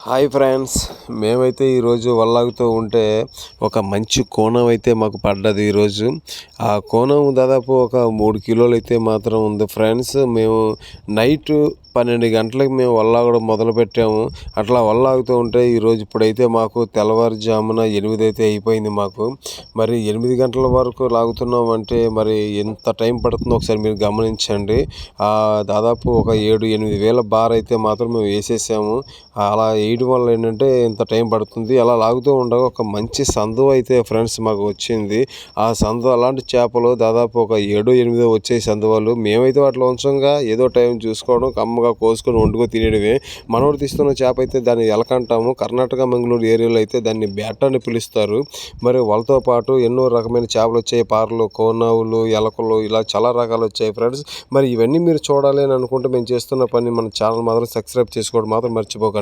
Hi friends, మేమైతే ఈరోజు వల్లాగుతూ ఉంటే ఒక మంచి కోణం అయితే మాకు పడ్డది ఈరోజు. ఆ కోణం దాదాపు ఒక 3 కిలోలు అయితే మాత్రం ఉంది ఫ్రెండ్స్. మేము నైటు 12 గంటలకు మేము వల్లాగడం మొదలుపెట్టాము. అట్లా వల్లాగుతూ ఉంటే ఈరోజు ఇప్పుడైతే మాకు తెల్లవారుజామున 8 అయితే అయిపోయింది మాకు. మరి 8 గంటల వరకు లాగుతున్నామంటే మరి ఎంత టైం పడుతుందో ఒకసారి మీరు గమనించండి. దాదాపు ఒక 7-8 వేల బార్ అయితే మాత్రం మేము వేసేసాము. అలా వేయడం వల్ల ఏంటంటే ఇంత టైం పడుతుంది. అలా లాగుతూ ఉండగా ఒక మంచి సందువ అయితే ఫ్రెండ్స్ మాకు వచ్చింది. ఆ సందు అలాంటి చేపలు దాదాపు ఒక 7-8 వచ్చాయి సందువలు. మేమైతే వాటిలో ఉంచంగా ఏదో టైం చూసుకోవడం, కమ్మగా కోసుకొని వండుకొని తినేయడమే. మనోడు తీస్తున్న చేప అయితే దాన్ని ఎలక అంటాము. కర్ణాటక మంగళూరు ఏరియాలో అయితే దాన్ని బేట అని పిలుస్తారు. మరి వాళ్ళతో పాటు ఎన్నో రకమైన చేపలు వచ్చాయి. పారలు, కోనావులు, ఎలకలు, ఇలా చాలా రకాలు వచ్చాయి ఫ్రెండ్స్. మరి ఇవన్నీ మీరు చూడాలి అని అనుకుంటే మేము చేస్తున్న పని మన ఛానల్ మాత్రం సబ్స్క్రైబ్ చేసుకోవడం మాత్రం మర్చిపోకండి.